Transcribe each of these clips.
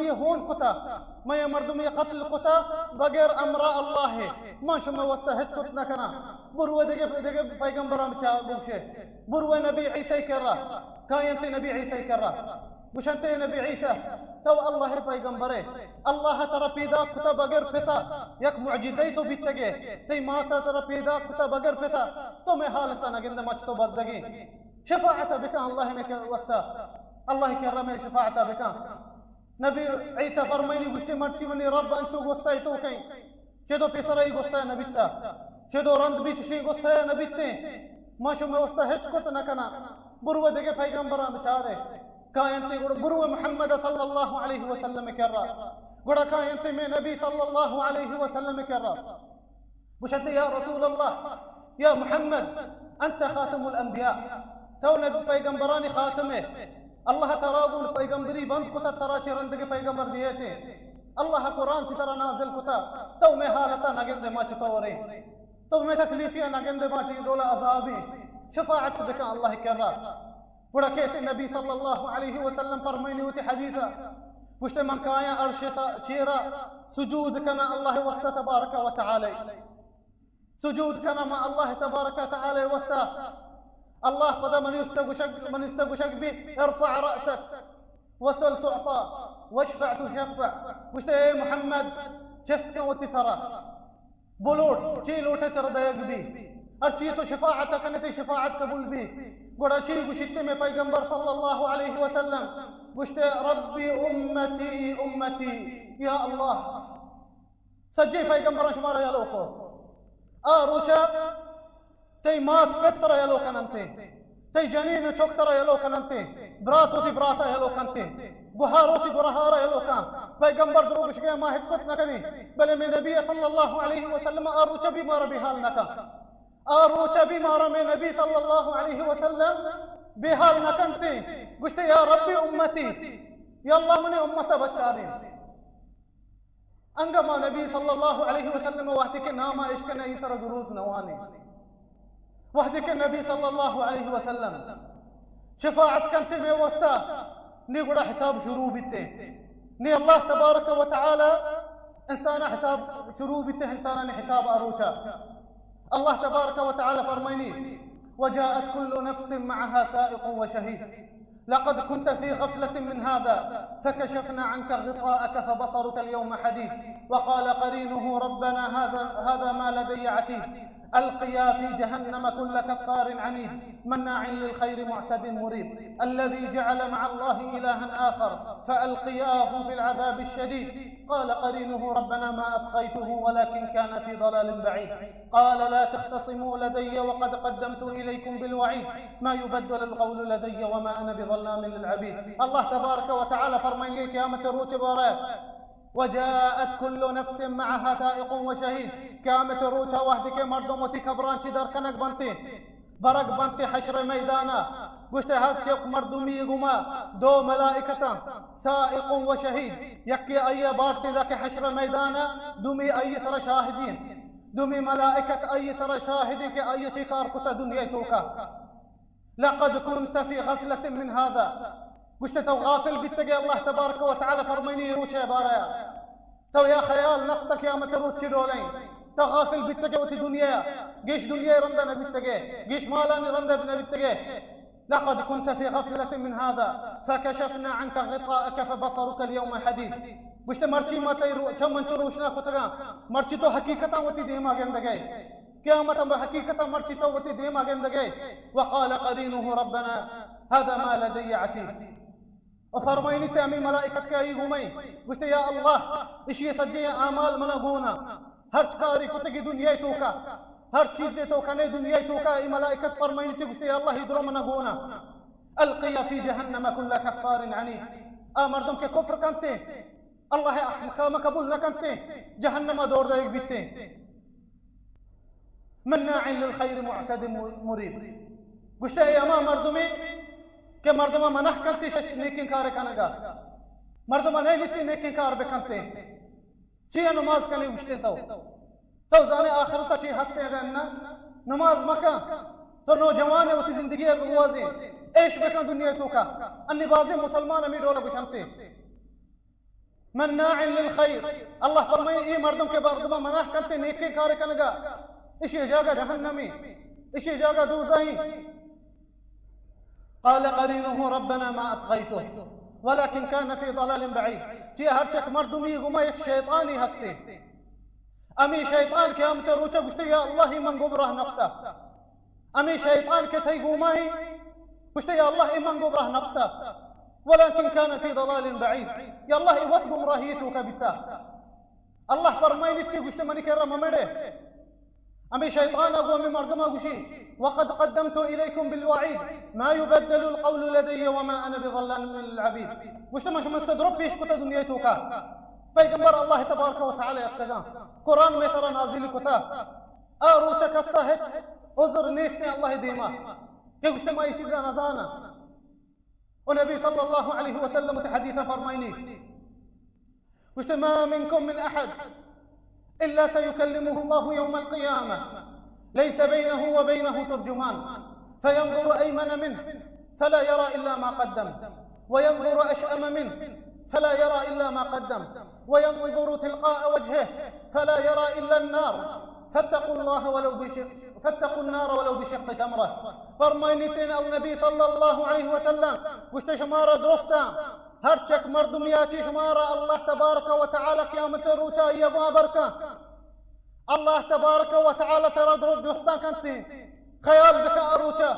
مردمی هون کتا ما مردمی قتل کتا بغیر امر الله ما شما واسطه هیچ کت نکنا برو دیگه پیغمبرام چا بوشه برو نبی عیسی کرا کاینت نبی عیسی کرا بوشنت نبی عیسی تو الله پیغمبره الله ترى پیدا کتا بغیر پتا یک معجزه تو بیتگه تی ما ترى پیدا کتا بغیر پتا تو میں حالتا نگند ما تو بزگی شفاعت بك الله مك واسطه الله كرم شفاعت بك نبي عيسى فرميني گشتی مرتی منی رب انچو غصه تو کیں چدو پسرائی غصه نبیتا چدو رند بیچشی غصه نبیتے ما شما واسطه هیچ کت نکنا برو دیگه پیغمبران بچاره کاینتی برو محمد صلی الله علیه وسلم کرا گوڑا کاینتی میں نبی صلی الله علیه وسلم کرا بشت یا رسول الله يا محمد انت خاتم الانبياء تو نبی پیغمبرانی خاتمه الله ترابون پیغمبری بند کتا تراچی رندگی پیغمبر دیتے الله قرآن تی سر نازل کتا تو میں حالتا نگند ما چطوری تو میں تکلیفیاں نگند ما چی دولا عذابی شفاعت بکا الله کرا بڑا کہتے نبی صلی اللہ علیہ وسلم فرمینی ہوتی حدیثا پشت من کایا عرش چیرا سجود کنا اللہ وسط تبارک و تعالی سجود کنا ما الله تبارك وتعالى وسطه الله قد من يستغشك به ارفع رأسك وسل تعطى واشفع تشفع وش يا محمد جست وتسرى بلوت شي لوت ترديق بي ارچی تو شفاعتك نتي شفاعت قبول بي گوڑا چی گشت میں پیغمبر صلی اللہ علیہ وسلم گشت ربي امتي امتي يا الله سجي پیغمبر شمار يا لوكو روچا تي مات پتر يا لوكن انتي تي جنين چوكتر يا لوكن انتي براتو تي براتا يا لوكن انتي بهارو تي برهارا يا لوكان پیغمبر درو بشگه ما هیچ کت نکنی بل میں نبی صلی اللہ علیہ وسلم روچا بیمار بحال نکا روچا بیمار میں نبی صلی اللہ علیہ وسلم بحال نکنتی گشتے یا ربی امتی یا اللہ منی امتا بچاری انگما نبی صلی اللہ علیہ وسلم وحدی کے نام عشق نے سر درود نوانی وحدی کے نبی صلی اللہ علیہ وسلم شفاعت کنتے میں وسطا نی گڑا حساب شروع بیتے نی اللہ تبارک و تعالی انسان حساب شروع بیتے انسان حساب اروچا الله تبارك وتعالى فرميني وجاءت كل نفس معها سائق وشهيد لقد كنت في غفلة من هذا فكشفنا عنك غطاءك فبصرك اليوم حديد وقال قرينه ربنا هذا ما لدي عتيد ألقيا في جهنم كل كفار عنيد مناع للخير معتد مريب الذي جعل مع الله إلها آخر فألقياه في العذاب الشديد قال قرينه ربنا ما أطغيته ولكن كان في ضلال بعيد قال لا تختصموا لدي وقد قدمت إليكم بالوعيد ما يبدل القول لدي وما أنا بظلام للعبيد الله تبارك وتعالى فرماني قيامة روت بارات وجاءت كل نفس معها سائق وشهيد قيامة روچا وحدك مردموتي كبران شدر كنك بنتي برق بنتي حشر ميدانا قشت هل شيق مردمي قما دو ملائكة سائق وشهيد يكي أي بارتي ذاك حشر ميدانا دمي أي سر شاهدين دمي ملائكة أي سر شاهدين كأي تكار كتا دنيا توكا لقد كنت في غفلة من هذا قشت تو غافل بتقي الله تبارك وتعالى فرميني روشة باريا تو يا خيال نقطك يا متروتش دولين تو غافل بتقي وتي دنيا جيش دنيا رندنا بتقي جيش مالاني رندنا بتقي لقد كنت في غفلة من هذا فكشفنا عنك غطاءك فبصرك اليوم حديد قشت مرتي ما تيرو كم من شروشنا كتغا مرتي تو حقيقة وتي ديما گندگي قيامة بحقيقة مرتي تو وتي ديما گندگي وقال قرينه ربنا هذا ما لدي عتيد وفرميني تامي ملائكتك ايغمي قلت يا الله اشي سجي اعمال منغونا هر كاري كتگي دنيا توكا هر چیز توكا نه دنيا توكا اي ملائكت فرميني قلت يا الله يدرو منغونا القي في جهنم كل كفار عنيد مردم کے کفر کنتے الله احکام قبول نہ کنتے جہنم دور دے بیتے مناع للخير معتد مريب قلت يا ما مردمي کہ مردمہ منح کرتی نیکی کار کنگا مردمہ نہیں لیتی نیکی کار بکنتے چیئے نماز کنی گشتے تو زانے آخرتا چی ہستے ہیں نماز مکہ تو نوجوان ہے وہ تی زندگی ہے بوازی ایش بکن دنیا تو کا انی بازی مسلمان امی ڈولا گشنتے مناع للخير. الله فرمائے ای مردم کے مردمہ منع کرتے نیکی کار کنگا اسی جگہ جہنمی اسی جگہ دوزہی. قال قرينه ربنا ما أطغيته ولكن كان في ضلال بعيد. چی ہر چک مردمی گما ایک شیطانی ہستے امی شیطان کے ہم تے روچا گشتے یا اللہ من گمراہ نقطہ امی شیطان کے تھی گماہی گشتے یا اللہ من گمراہ نقطہ ولكن كان في ضلال بعيد. يا الله وقت گمراہیتو کا بتا اللہ فرمائنی تی گشتے منی کر رہا ممڑے أمي شيطان أبو أمي مردم أغشي وقد قدمت إليكم بالوعيد ما يبدل القول لدي وما أنا بظلام للعبيد. وش تمشي مستدرب فيش كتا دنيتوكا بيغمبر الله تبارك وتعالى يتقام قرآن ميسر نازل كتا آروشك السهد عذر نيسني الله ديما يقول ما يشيزا نزانا. ونبي صلى الله عليه وسلم تحديث فرميني وش ما منكم من أحد إلا سيكلمه الله يوم القيامة ليس بينه وبينه ترجمان فينظر أيمن منه فلا يرى إلا ما قدم وينظر أشأم منه فلا يرى إلا ما قدم وينظر تلقاء وجهه فلا يرى إلا النار فاتقوا النار ولو بشق تمرة. فرمينتين النبي صلى الله عليه وسلم وش شمارة درستا ہر چک مردمیاتی شمارا اللہ تبارک و تعالی قیامت روچا یبا برکا اللہ تبارک و تعالی ترى درود جستا کنتی خیال بکا روچا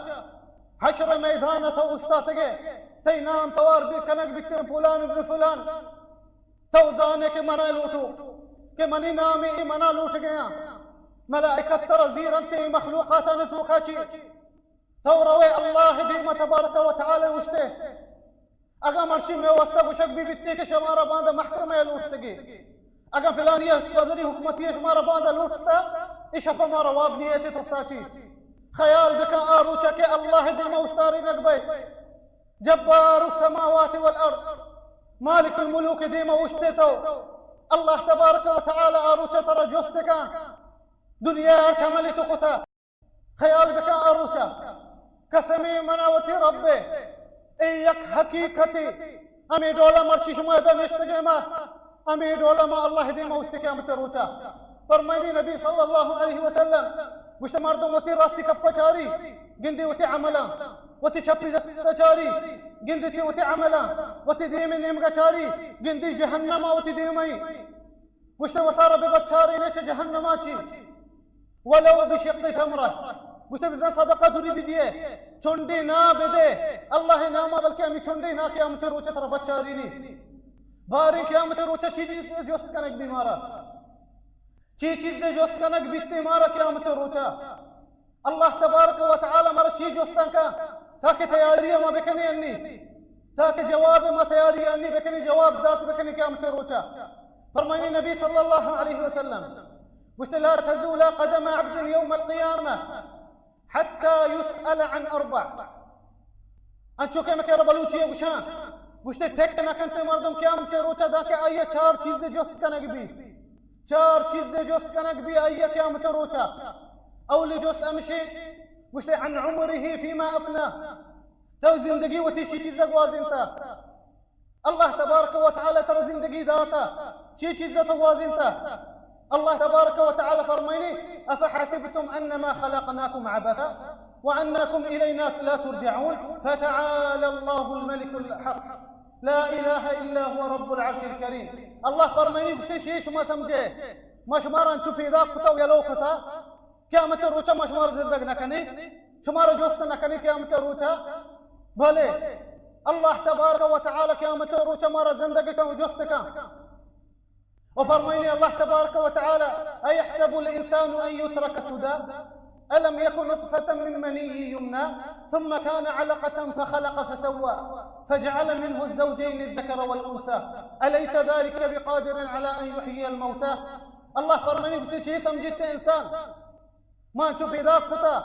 حشر میدان تو اشتا تگے تی نام توار بھی کنک بکتے فلان ابن فلان تو زانے کے منا لوٹو کہ منی نامی ای منا لوٹ گیا ملائکت ترى زیرنتی مخلوقات نتوکا چی تو روے اللہ دیما تبارک و تعالی وشتے اگر مرچی میں وسط بشک بھی بیتنے کے شمارا باندھا محکمہ لوٹتے گے اگر فلانی وزری حکومتی شمارا باندھا لوٹتا اس حفا مارا واب نیتی تو ساچی خیال بکا آروچا کہ اللہ دیما اشتاری نقبے جبار السماوات والارض مالک الملوک دیما اشتے تو اللہ تبارک و تعالی آروچا ترى جستے کا دنیا ارچا ملی تو قطا خیال بکا آروچا قسمی مناوتی ربے ایک حقیقتی امی دولا مرچی شما ازا نشتگی ما امی دولا ما اللہ دیما اشتگی امت روچا. فرمائنی نبی صلی اللہ علیہ وسلم گشت مردم وتی راستی کفا چاری گندی وتی عملا وتی چپی زتا چاری گندی تی وتی عملا وتی دیمی نیمگا چاری گندی جہنما وتی دیمی گشت وطار بغت چاری نیچ جہنما چی ولو بشق تمرہ گشت بزن صدقہ دوری بدیے چونڈی نہ بدے اللہ ناما بلکہ ہمیں چونڈی نہ قیامت روچہ طرف اچاری نہیں باری قیامت روچہ چیز سے جوست کنک بھی مارا چیز سے جوست کنک بیتے مارا قیامت روچہ اللہ تبارک و تعالی مارا چیز جوستان کا تاکہ تیاری ما بکنی انی تاکہ جواب ما تیاری انی بکنی جواب دات بکنی قیامت روچہ. فرمائنی نبی صلی اللہ علیہ وسلم گشت لا تزول قدم عبد يوم القيامة حتى يسأل عن أربع. أنت شو كم كير بلوتي يا بشان وش تتك أنا كنت مردم كام كروتا ذاك أي چار چیز جست كنك بي چار چیز جست كنك بي أي كام كروتا أول جست أمشي وش عن عمره فيما أفنى تو زندگی وتي شي چیز وازنتا الله تبارك وتعالى ترى زندگی داتا شي چیز توازنتا. الله تبارك وتعالى فرميني أفحسبتم أنما خلقناكم عبثا وأنكم إلينا لا ترجعون فتعالى الله الملك الحق لا إله إلا هو رب العرش الكريم. الله فرميني بشتي شيء ما سمجه ما شمار أنتو في ذاك كتا ويلو كتا كامت الروچا ما شمار زندگ نکنی شمار جوست نکنی كامت الروچا بھلے الله تبارك وتعالى كامت الروچا مارا زندگ کا جوست کا. وفرميني الله تبارك وتعالى أيحسب الإنسان أن يترك سدى ألم يكن نطفة من مني يمنى ثم كان علقة فخلق فسوى فجعل منه الزوجين الذكر والأنثى أليس ذلك بقادر على أن يحيي الموتى. الله فرميني بتشي سمجت إنسان ما أنتو في ذاك خطا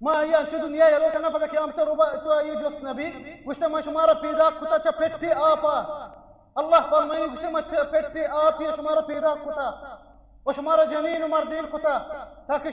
ما هي أنتو دنيا يلوك نفذك يا أمتر تو أي جوست نبي وشتا ما شمارا في ذاك خطا چپٹتی آپا الله فرمائني قسمت پٹتی آپ یہ شمارا پیدا کتا و شمارا جنین و مردین کتا تاکہ